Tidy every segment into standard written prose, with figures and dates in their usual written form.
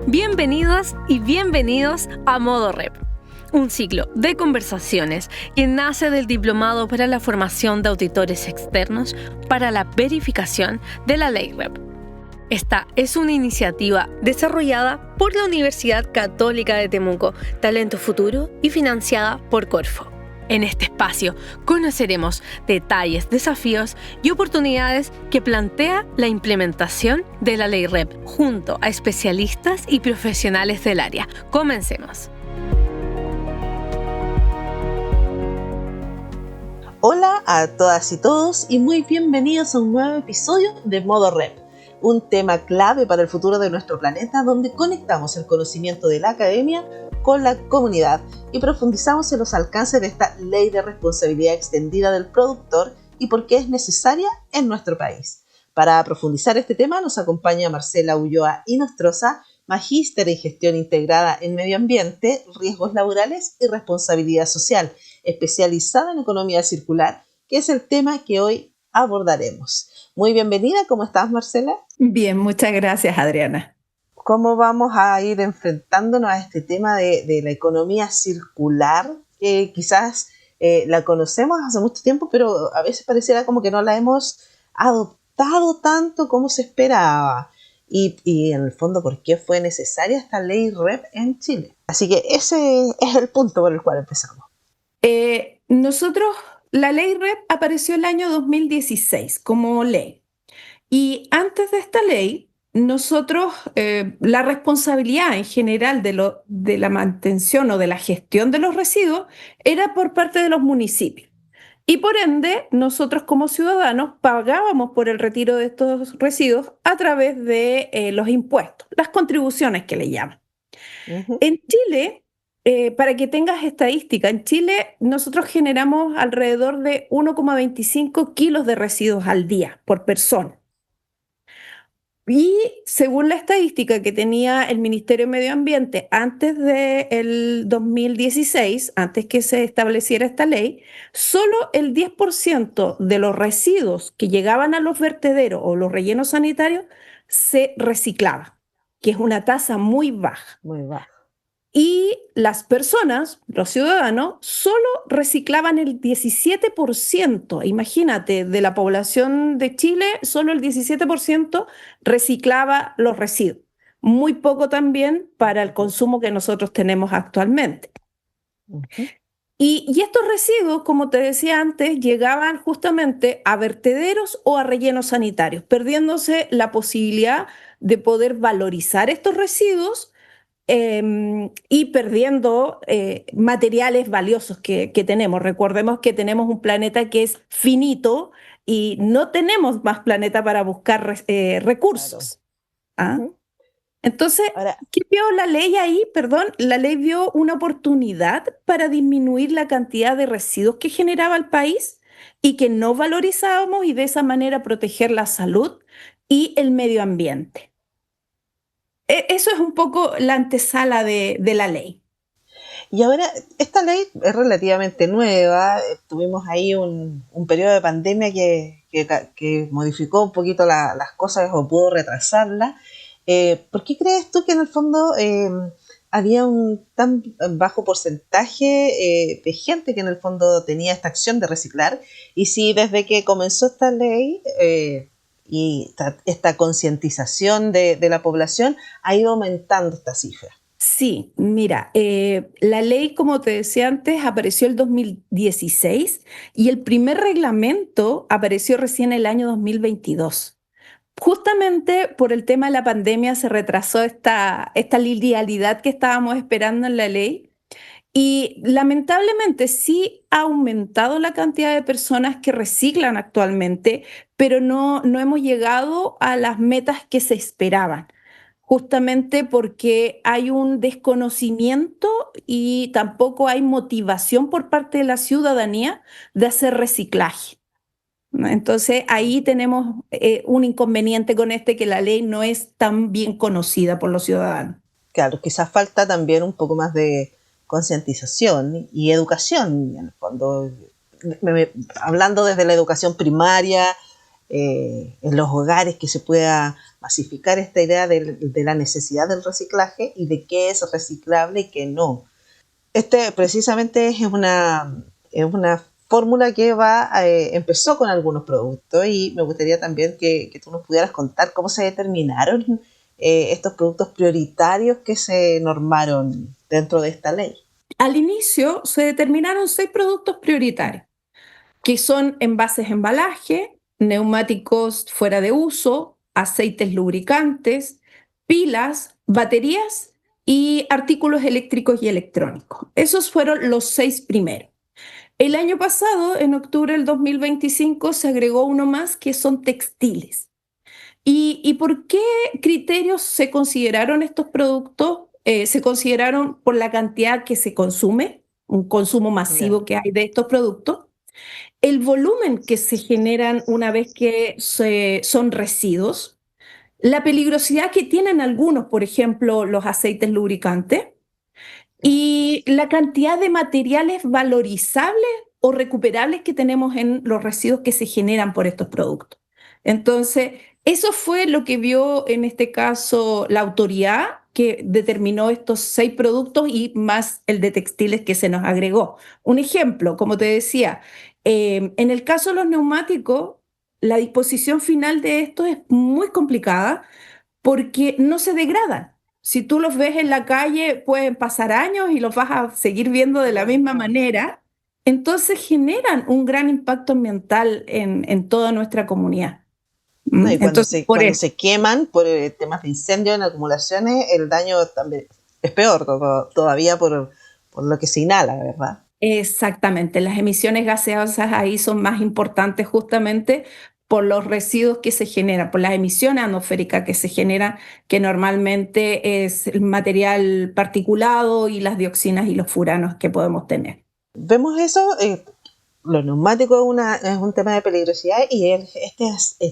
Bienvenidas y bienvenidos a Modo Rep, un ciclo de conversaciones que nace del Diplomado para la Formación de Auditores Externos para la verificación de la Ley Rep. Esta es una iniciativa desarrollada por la Universidad Católica de Temuco, Talento Futuro y financiada por Corfo. En este espacio conoceremos detalles, desafíos y oportunidades que plantea la implementación de la Ley Rep junto a especialistas y profesionales del área. Comencemos. Hola a todas y todos y muy bienvenidos a un nuevo episodio de Modo Rep, un tema clave para el futuro de nuestro planeta donde conectamos el conocimiento de la academia con la comunidad y profundizamos en los alcances de esta ley de responsabilidad extendida del productor y por qué es necesaria en nuestro país. Para profundizar este tema nos acompaña Marcela Ulloa Inostroza, magíster en gestión integrada en medio ambiente, riesgos laborales y responsabilidad social, especializada en economía circular, que es el tema que hoy abordaremos. Muy bienvenida, ¿cómo estás, Marcela? Bien, muchas gracias, Adriana. ¿Cómo vamos a ir enfrentándonos a este tema de la economía circular? Que quizás la conocemos hace mucho tiempo, pero a veces pareciera como que no la hemos adoptado tanto como se esperaba. Y en el fondo, ¿por qué fue necesaria esta ley REP en Chile? Así que ese es el punto por el cual empezamos. La ley REP apareció el año 2016 como ley. Y antes de esta ley, la responsabilidad en general de la mantención o de la gestión de los residuos era por parte de los municipios. Y por ende, nosotros como ciudadanos pagábamos por el retiro de estos residuos a través de los impuestos, las contribuciones que le llaman. Uh-huh. En Chile, para que tengas estadística, en Chile nosotros generamos alrededor de 1,25 kilos de residuos al día por persona. Y según la estadística que tenía el Ministerio de Medio Ambiente antes del 2016, antes que se estableciera esta ley, solo el 10% de los residuos que llegaban a los vertederos o los rellenos sanitarios se reciclaba, que es una tasa muy baja. Muy baja. Y las personas, los ciudadanos, solo reciclaban el 17%. Imagínate, de la población de Chile, solo el 17% reciclaba los residuos. Muy poco también para el consumo que nosotros tenemos actualmente. Uh-huh. Y estos residuos, como te decía antes, llegaban justamente a vertederos o a rellenos sanitarios, perdiéndose la posibilidad de poder valorizar estos residuos y perdiendo materiales valiosos que tenemos. Recordemos que tenemos un planeta que es finito y no tenemos más planeta para buscar recursos. Claro. ¿Ah? Uh-huh. Entonces, Ahora, ¿qué vio la ley ahí? Perdón, la ley vio una oportunidad para disminuir la cantidad de residuos que generaba el país y que no valorizábamos y de esa manera proteger la salud y el medio ambiente. Eso es un poco la antesala de la ley. y ahora, esta ley es relativamente nueva. Tuvimos ahí un periodo de pandemia que modificó un poquito las cosas o pudo retrasarla. ¿Por qué crees tú que en el fondo había un tan bajo porcentaje de gente que en el fondo tenía esta acción de reciclar? Y si desde que comenzó esta ley y esta concientización de la población ha ido aumentando esta cifra. Sí, mira, la ley, como te decía antes, apareció el 2016 y el primer reglamento apareció recién el año 2022. Justamente por el tema de la pandemia se retrasó esta linealidad que estábamos esperando en la ley. Y lamentablemente sí ha aumentado la cantidad de personas que reciclan actualmente, pero no hemos llegado a las metas que se esperaban, justamente porque hay un desconocimiento y tampoco hay motivación por parte de la ciudadanía de hacer reciclaje. Entonces ahí tenemos un inconveniente con que la ley no es tan bien conocida por los ciudadanos. Claro, quizás falta también un poco más de concientización y educación, en el fondo, hablando desde la educación primaria, en los hogares, que se pueda masificar esta idea de la necesidad del reciclaje y de qué es reciclable y qué no. Precisamente es una fórmula que empezó con algunos productos, y me gustaría también que tú nos pudieras contar cómo se determinaron estos productos prioritarios que se normaron dentro de esta ley. Al inicio se determinaron 6 productos prioritarios, que son envases de embalaje, neumáticos fuera de uso, aceites lubricantes, pilas, baterías y artículos eléctricos y electrónicos. Esos fueron los 6 primeros. El año pasado, en octubre del 2025, se agregó uno más, que son textiles. ¿Y por qué criterios se consideraron estos productos? Se consideraron por la cantidad que se consume, un consumo masivo que hay de estos productos, el volumen que se generan una vez que son residuos, la peligrosidad que tienen algunos, por ejemplo, los aceites lubricantes, y la cantidad de materiales valorizables o recuperables que tenemos en los residuos que se generan por estos productos. Entonces, eso fue lo que vio en este caso la autoridad, que determinó estos 6 productos y más el de textiles que se nos agregó. Un ejemplo, como te decía, en el caso de los neumáticos, la disposición final de estos es muy complicada porque no se degradan. Si tú los ves en la calle, pueden pasar años y los vas a seguir viendo de la misma manera. Entonces generan un gran impacto ambiental en toda nuestra comunidad. No, y Entonces, cuando se queman por temas de incendio en acumulaciones, el daño también es peor todavía por lo que se inhala, ¿verdad? Exactamente, las emisiones gaseosas ahí son más importantes justamente por los residuos que se generan, por las emisiones atmosféricas que se generan, que normalmente es el material particulado y las dioxinas y los furanos que podemos tener. Vemos eso, los neumáticos es un tema de peligrosidad, y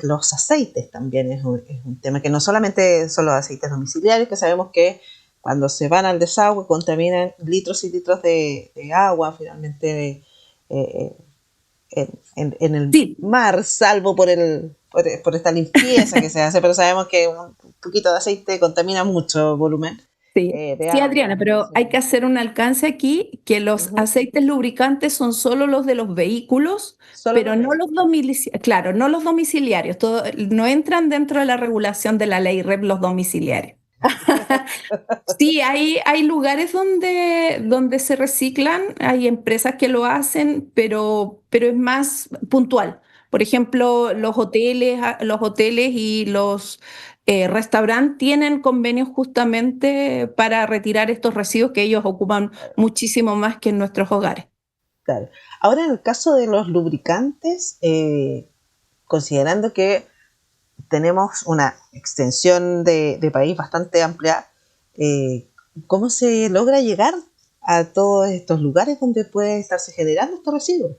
los aceites también es un tema que no solamente son los aceites domiciliarios, que sabemos que cuando se van al desagüe contaminan litros y litros de agua, finalmente en el mar, salvo por esta limpieza que se hace, pero sabemos que un poquito de aceite contamina mucho volumen. Sí, Adriana, pero hay que hacer un alcance aquí, que los aceites lubricantes son solo los de los vehículos, pero no los domiciliarios, claro, no los domiciliarios, no entran dentro de la regulación de la ley REP los domiciliarios. Sí, hay lugares donde se reciclan, hay empresas que lo hacen, pero es más puntual. Por ejemplo, los hoteles y los restaurantes tienen convenios justamente para retirar estos residuos que ellos ocupan muchísimo más que en nuestros hogares. Claro. Ahora, en el caso de los lubricantes, considerando que tenemos una extensión de país bastante amplia, ¿cómo se logra llegar a todos estos lugares donde puede estarse generando estos residuos?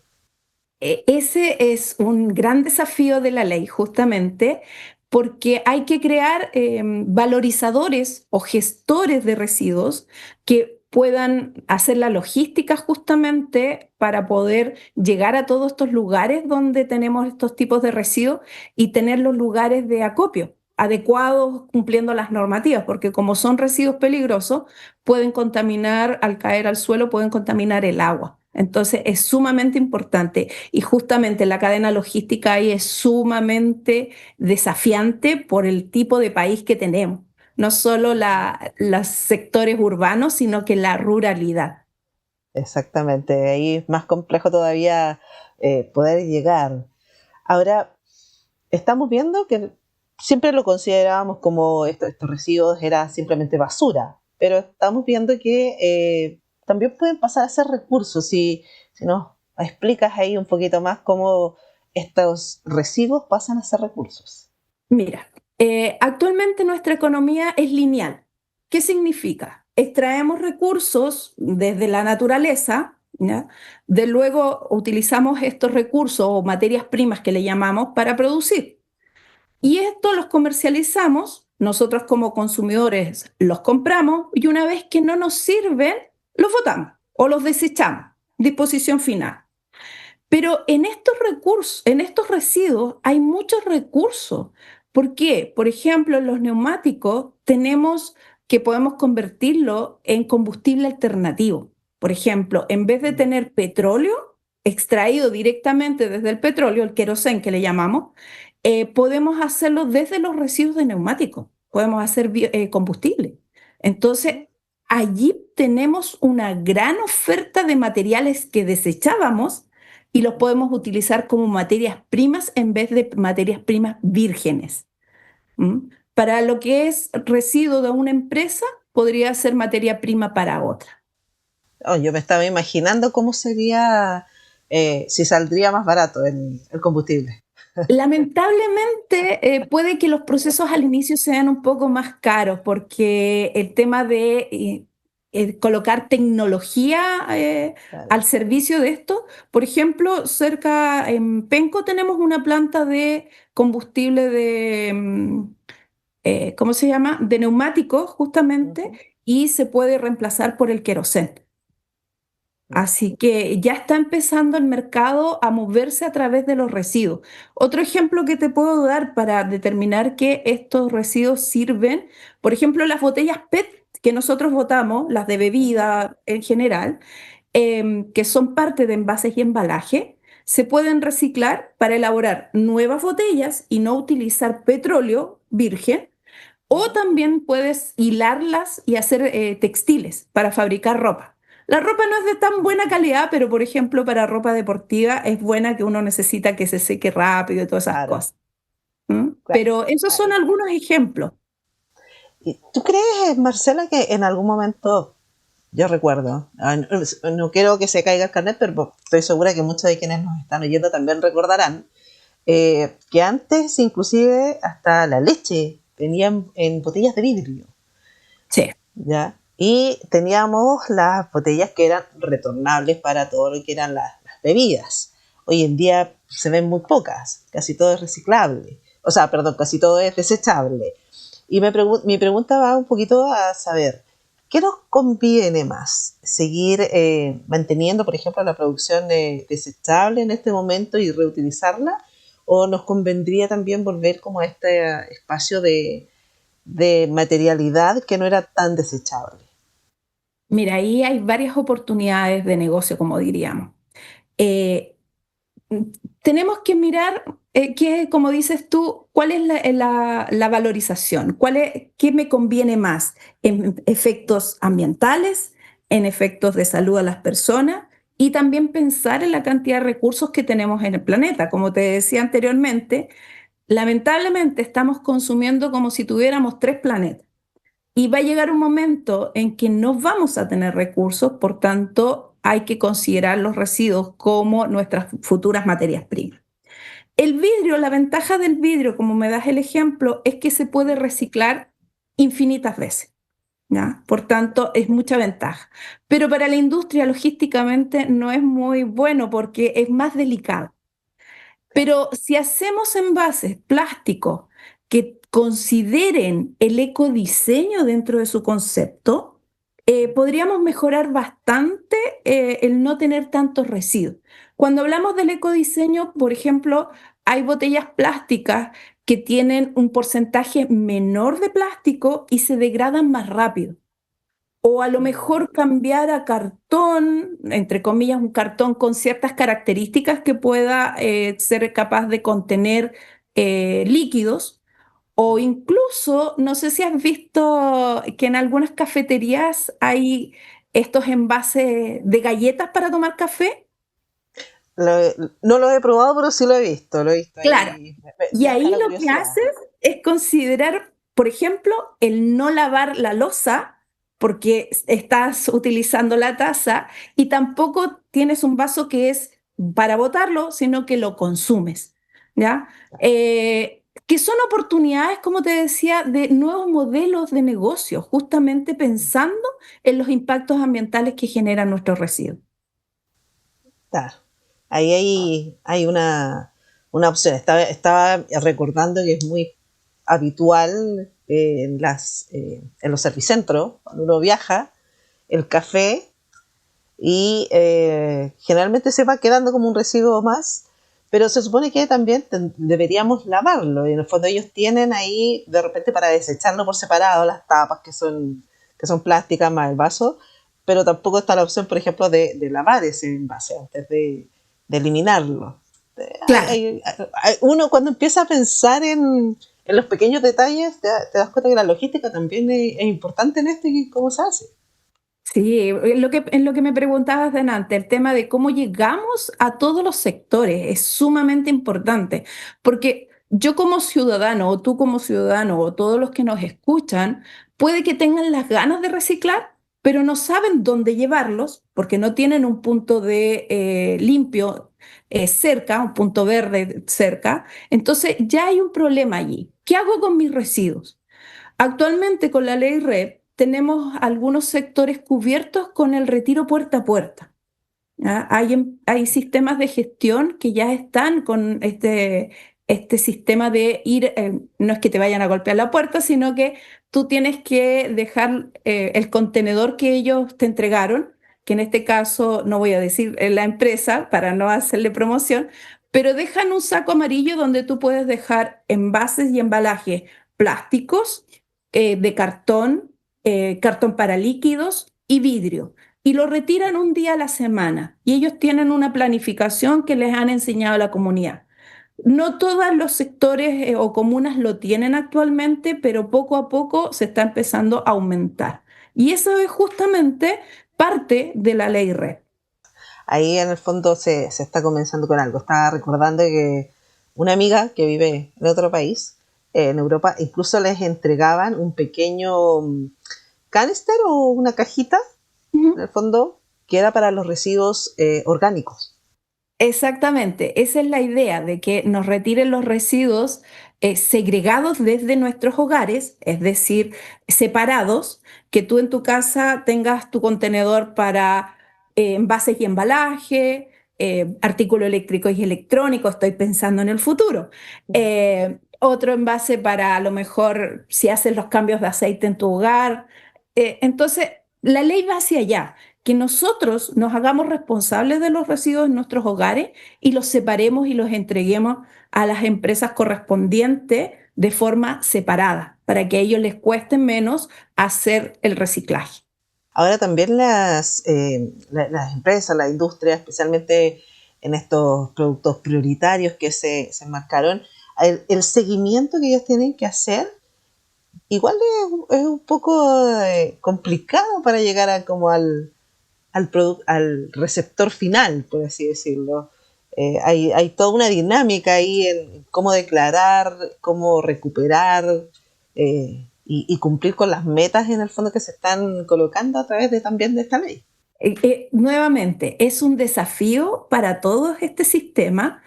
Ese es un gran desafío de la ley, justamente, porque hay que crear valorizadores o gestores de residuos que puedan hacer la logística justamente para poder llegar a todos estos lugares donde tenemos estos tipos de residuos y tener los lugares de acopio adecuados, cumpliendo las normativas, porque como son residuos peligrosos, pueden contaminar, al caer al suelo, pueden contaminar el agua. Entonces es sumamente importante, y justamente la cadena logística ahí es sumamente desafiante por el tipo de país que tenemos. No solo los sectores urbanos, sino que la ruralidad. Exactamente, ahí es más complejo todavía poder llegar. Ahora, estamos viendo que siempre lo considerábamos como estos residuos era simplemente basura, pero estamos viendo que también pueden pasar a ser recursos. Si nos explicas ahí un poquito más cómo estos residuos pasan a ser recursos. Mira, actualmente nuestra economía es lineal. ¿Qué significa? Extraemos recursos desde la naturaleza, ¿ya? De luego utilizamos estos recursos o materias primas que le llamamos para producir. Y esto los comercializamos, nosotros como consumidores los compramos, y una vez que no nos sirven, los botamos o los desechamos. Disposición final. Pero en estos recursos, en estos residuos hay muchos recursos. ¿Por qué? Por ejemplo, en los neumáticos tenemos que podemos convertirlo en combustible alternativo. Por ejemplo, en vez de tener petróleo extraído directamente desde el petróleo, el querosén que le llamamos, podemos hacerlo desde los residuos de neumáticos. Podemos hacer combustible. Entonces, allí tenemos una gran oferta de materiales que desechábamos y los podemos utilizar como materias primas en vez de materias primas vírgenes. ¿Mm? Para lo que es residuo de una empresa, podría ser materia prima para otra. Oh, yo me estaba imaginando cómo sería, si saldría más barato el combustible. Lamentablemente, puede que los procesos al inicio sean un poco más caros porque el tema de colocar tecnología Claro. al servicio de esto, por ejemplo, cerca en Penco tenemos una planta de combustible de, ¿cómo se llama? De neumáticos, justamente, Ujú. y se puede reemplazar por el querosén. Así que ya está empezando el mercado a moverse a través de los residuos. Otro ejemplo que te puedo dar para determinar que estos residuos sirven, por ejemplo, las botellas PET que nosotros botamos, las de Ujú. bebida en general, que son parte de envases y embalaje, se pueden reciclar para elaborar nuevas botellas y no utilizar petróleo virgen. O Ujú. también puedes hilarlas y hacer textiles para fabricar ropa. La ropa no es de tan buena calidad, pero por ejemplo para ropa deportiva es buena que uno necesita que se seque rápido y todas esas Claro, cosas. ¿Mm? claro. Pero esos son algunos ejemplos. ¿Y tú crees, Marcela, que en algún momento, yo recuerdo, no quiero que se caiga el carnet, pero estoy segura que muchos de quienes nos están oyendo también recordarán, que antes inclusive hasta la leche venía en botellas de vidrio, Sí. ¿ya? Y teníamos las botellas que eran retornables para todo lo que eran las bebidas. Hoy en día se ven muy pocas, casi todo es reciclable. O sea, perdón, casi todo es desechable. Y mi pregunta va un poquito a saber, ¿qué nos conviene más? ¿Seguir manteniendo, por ejemplo, la producción desechable en este momento y reutilizarla? ¿O nos convendría también volver como a este espacio de materialidad que no era tan desechable? Mira, ahí hay varias oportunidades de negocio, como diríamos. Eh, Tenemos que mirar, como dices tú, cuál es la valorización, qué me conviene más en efectos ambientales, en efectos de salud a las personas y también pensar en la cantidad de recursos que tenemos en el planeta. Como te decía anteriormente, lamentablemente estamos consumiendo como si tuviéramos tres planetas. Y va a llegar un momento en que no vamos a tener recursos, por tanto, hay que considerar los residuos como nuestras futuras materias primas. El vidrio, la ventaja del vidrio, como me das el ejemplo, es que se puede reciclar infinitas veces, ¿ya? Por tanto, es mucha ventaja. Pero para la industria, logísticamente, no es muy bueno porque es más delicado. Pero si hacemos envases plásticos que consideren el ecodiseño dentro de su concepto, podríamos mejorar bastante el no tener tantos residuos. Cuando hablamos del ecodiseño, por ejemplo, hay botellas plásticas que tienen un porcentaje menor de plástico y se degradan más rápido. O a lo mejor cambiar a cartón, entre comillas, un cartón con ciertas características que pueda ser capaz de contener líquidos. O incluso, no sé si has visto que en algunas cafeterías hay estos envases de galletas para tomar café. No lo he probado, pero sí lo he visto Claro. ahí, Y me deja ahí la lo que curiosidad. haces es considerar, por ejemplo, el no lavar la loza porque estás utilizando la taza y tampoco tienes un vaso que es para botarlo, sino que lo consumes, ¿ya? Que son oportunidades, como te decía, de nuevos modelos de negocio, justamente pensando en los impactos ambientales que generan nuestros residuos. Claro. Ahí hay una opción. Estaba recordando que es muy habitual en los servicentros, cuando uno viaja, el café y generalmente se va quedando como un residuo más, pero se supone que también deberíamos lavarlo, y en el fondo ellos tienen ahí de repente para desecharlo por separado las tapas que son plásticas más el vaso, pero tampoco está la opción, por ejemplo, de lavar ese envase antes de eliminarlo. Claro. Uno cuando empieza a pensar en los pequeños detalles, te das cuenta que la logística también es importante en esto y cómo se hace. Sí, en lo que me preguntabas delante, el tema de cómo llegamos a todos los sectores es sumamente importante, porque yo como ciudadano, o tú como ciudadano, o todos los que nos escuchan, puede que tengan las ganas de reciclar, pero no saben dónde llevarlos, porque no tienen un punto de limpio cerca, un punto verde cerca. Entonces ya hay un problema allí. ¿Qué hago con mis residuos? Actualmente con la ley REP tenemos algunos sectores cubiertos con el retiro puerta a puerta. ¿Ya? Hay sistemas de gestión que ya están con este sistema de ir, no es que te vayan a golpear la puerta, sino que tú tienes que dejar el contenedor que ellos te entregaron, que en este caso no voy a decir la empresa para no hacerle promoción, pero dejan un saco amarillo donde tú puedes dejar envases y embalajes plásticos, de cartón, cartón para líquidos y vidrio y lo retiran un día a la semana. Y ellos tienen una planificación que les han enseñado a la comunidad. No todos los sectores o comunas lo tienen actualmente, pero poco a poco se está empezando a aumentar. Y eso es justamente parte de la ley REP. Ahí en el fondo se está comenzando con algo. Estaba recordando que una amiga que vive en otro país, en Europa, incluso les entregaban un pequeño canister o una cajita, en el fondo, que era para los residuos orgánicos. Exactamente, esa es la idea de que nos retiren los residuos segregados desde nuestros hogares, es decir, separados, que tú en tu casa tengas tu contenedor para envases y embalaje, artículos eléctricos y electrónicos, estoy pensando en el futuro. Otro envase para a lo mejor si haces los cambios de aceite en tu hogar. Entonces, la ley va hacia allá que nosotros nos hagamos responsables de los residuos en nuestros hogares y los separemos y los entreguemos a las empresas correspondientes de forma separada, para que a ellos les cueste menos hacer el reciclaje. Ahora también las empresas, la industria, especialmente en estos productos prioritarios que se enmarcaron, el seguimiento que ellos tienen que hacer igual es un poco complicado para llegar a como al receptor final, por así decirlo. Hay toda una dinámica ahí en cómo declarar, cómo recuperar y cumplir con las metas en el fondo que se están colocando a través también de esta ley. Nuevamente, es un desafío para todo este sistema,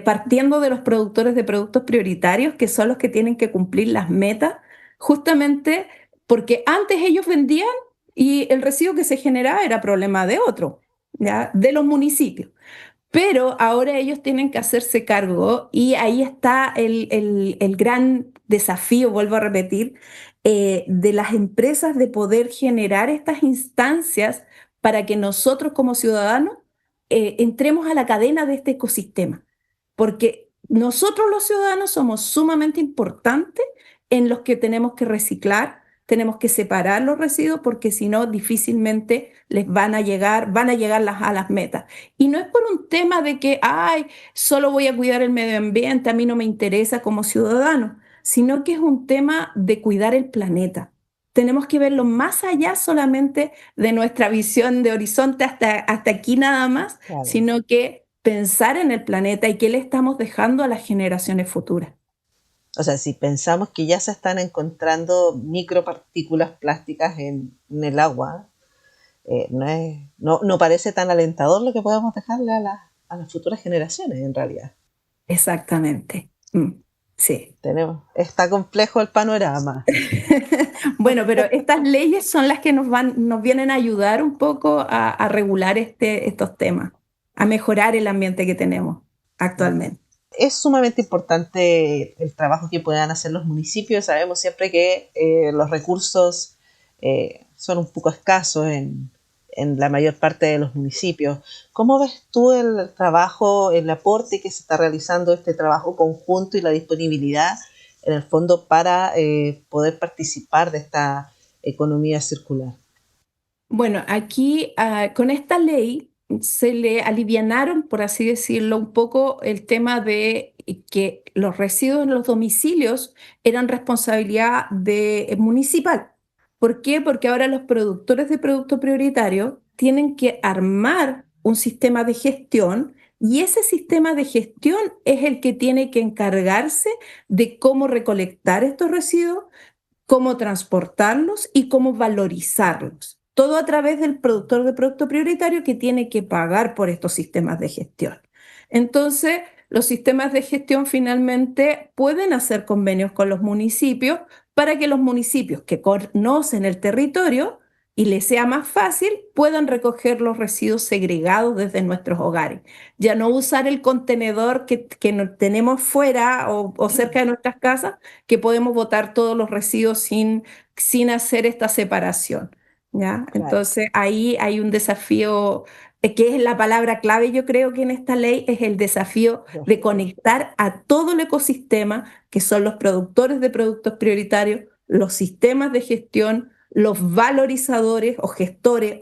partiendo de los productores de productos prioritarios, que son los que tienen que cumplir las metas, justamente porque antes ellos vendían y el residuo que se generaba era problema de otro, ¿ya? De los municipios. Pero ahora ellos tienen que hacerse cargo y ahí está el gran desafío, vuelvo a repetir, de las empresas de poder generar estas instancias para que nosotros como ciudadanos entremos a la cadena de este ecosistema. Porque nosotros los ciudadanos somos sumamente importantes en los que tenemos que reciclar, tenemos que separar los residuos porque si no difícilmente les van a llegar a las metas. Y no es por un tema de que, ay, solo voy a cuidar el medio ambiente, a mí no me interesa como ciudadano, sino que es un tema de cuidar el planeta. Tenemos que verlo más allá solamente de nuestra visión de horizonte hasta aquí nada más, Claro. sino que pensar en el planeta y qué le estamos dejando a las generaciones futuras. O sea, si pensamos que ya se están encontrando micropartículas plásticas en el agua, no parece tan alentador lo que podemos dejarle a las futuras generaciones, en realidad. Exactamente. Sí. Está complejo el panorama. Bueno, pero estas leyes son las que nos vienen a ayudar un poco a regular estos temas, a mejorar el ambiente que tenemos actualmente. Es sumamente importante el trabajo que puedan hacer los municipios. Sabemos siempre que los recursos son un poco escasos en la mayor parte de los municipios. ¿Cómo ves tú el trabajo, el aporte que se está realizando, este trabajo conjunto y la disponibilidad en el fondo para poder participar de esta economía circular? Bueno, aquí con esta ley se le alivianaron, por así decirlo, un poco el tema de que los residuos en los domicilios eran responsabilidad municipal. ¿Por qué? Porque ahora los productores de producto prioritario tienen que armar un sistema de gestión y ese sistema de gestión es el que tiene que encargarse de cómo recolectar estos residuos, cómo transportarlos y cómo valorizarlos. Todo a través del productor de producto prioritario que tiene que pagar por estos sistemas de gestión. Entonces, los sistemas de gestión finalmente pueden hacer convenios con los municipios para que los municipios que conocen el territorio y les sea más fácil puedan recoger los residuos segregados desde nuestros hogares. Ya no usar el contenedor que tenemos fuera o cerca de nuestras casas, que podemos botar todos los residuos sin hacer esta separación, ¿ya? Claro. Entonces ahí hay un desafío que es la palabra clave, yo creo que en esta ley es el desafío de conectar a todo el ecosistema, que son los productores de productos prioritarios, los sistemas de gestión, los valorizadores o gestores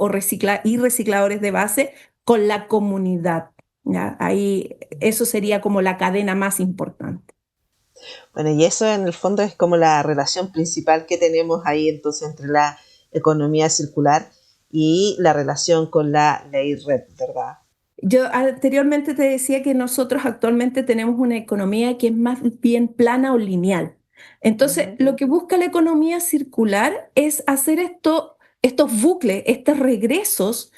y recicladores de base con la comunidad, ¿ya? Ahí eso sería como la cadena más importante. Bueno, y eso en el fondo es como la relación principal que tenemos ahí entonces entre la economía circular y la relación con la ley REP, ¿verdad? Yo anteriormente te decía que nosotros actualmente tenemos una economía que es más bien plana o lineal. Entonces, Ujú. lo que busca la economía circular es hacer estos bucles, estos regresos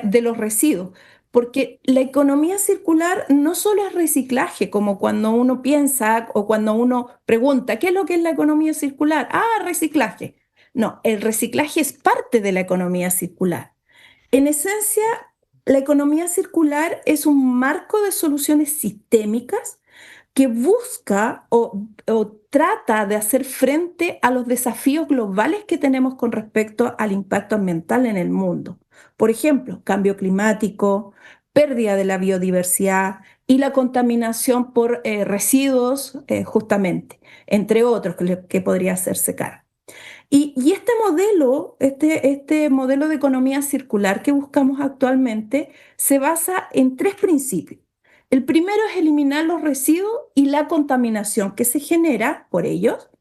de los residuos. Porque la economía circular no solo es reciclaje, como cuando uno piensa o cuando uno pregunta, ¿qué es lo que es la economía circular? Ah, reciclaje. No, el reciclaje es parte de la economía circular. En esencia, la economía circular es un marco de soluciones sistémicas que busca o trata de hacer frente a los desafíos globales que tenemos con respecto al impacto ambiental en el mundo. Por ejemplo, cambio climático, pérdida de la biodiversidad y la contaminación por residuos, justamente, entre otros que podría hacerse cargo. Y este modelo de economía circular que buscamos actualmente se basa en tres principios. El primero es eliminar los residuos y la contaminación que se genera por ellos,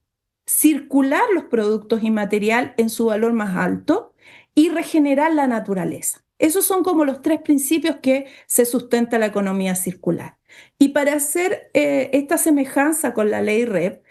circular los productos y material en su valor más alto y regenerar la naturaleza. Esos son como los tres principios que se sustenta la economía circular. Y para hacer esta semejanza con la ley REP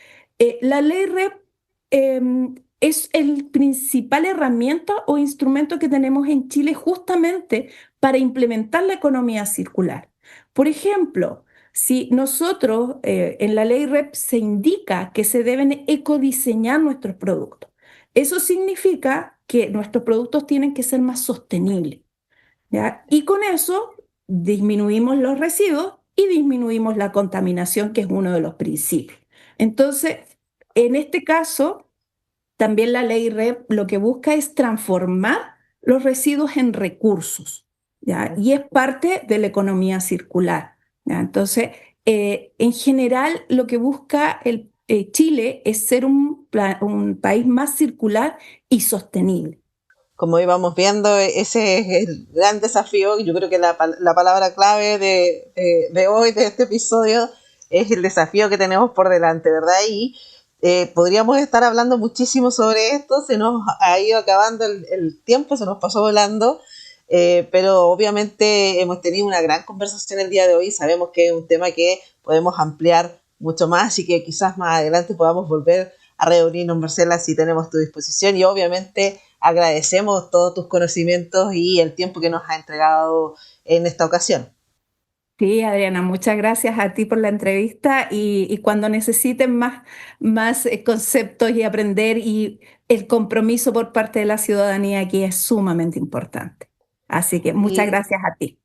es el principal herramienta o instrumento que tenemos en Chile justamente para implementar la economía circular. Por ejemplo, si nosotros en la ley REP se indica que se deben ecodiseñar nuestros productos, eso significa que nuestros productos tienen que ser más sostenibles, ¿ya? Y con eso disminuimos los residuos y disminuimos la contaminación, que es uno de los principios. Entonces, en este caso, también la ley REP lo que busca es transformar los residuos en recursos, ¿ya? Y es parte de la economía circular, ¿ya? Entonces, en general, lo que busca Chile es ser un país más circular y sostenible. Como íbamos viendo, ese es el gran desafío. Yo creo que la palabra clave de hoy, de este episodio, es el desafío que tenemos por delante, ¿verdad? Y podríamos estar hablando muchísimo sobre esto, se nos ha ido acabando el tiempo, se nos pasó volando, pero obviamente hemos tenido una gran conversación el día de hoy, sabemos que es un tema que podemos ampliar mucho más y que quizás más adelante podamos volver a reunirnos, Marcela, si tenemos tu disposición, y obviamente agradecemos todos tus conocimientos y el tiempo que nos ha entregado en esta ocasión. Sí, Adriana, muchas gracias a ti por la entrevista y cuando necesiten más conceptos y aprender y el compromiso por parte de la ciudadanía aquí es sumamente importante. Así que muchas Y gracias a ti.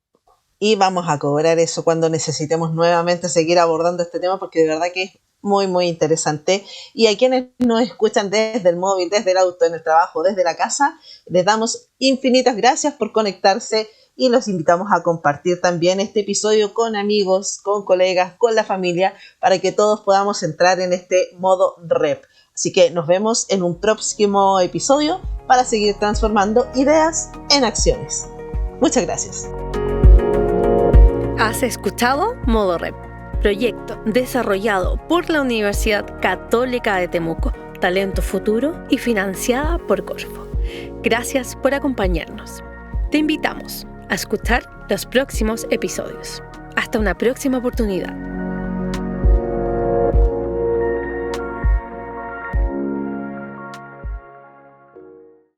y vamos a cobrar eso cuando necesitemos nuevamente seguir abordando este tema, porque de verdad que es muy, muy interesante. Y a quienes nos escuchan desde el móvil, desde el auto, en el trabajo, desde la casa, les damos infinitas gracias por conectarse y los invitamos a compartir también este episodio con amigos, con colegas, con la familia, para que todos podamos entrar en este modo REP. Así que nos vemos en un próximo episodio para seguir transformando ideas en acciones. Muchas gracias. Has escuchado Modo REP, proyecto desarrollado por la Universidad Católica de Temuco, Talento Futuro y financiada por Corfo. Gracias por acompañarnos. Te invitamos a escuchar los próximos episodios. Hasta una próxima oportunidad.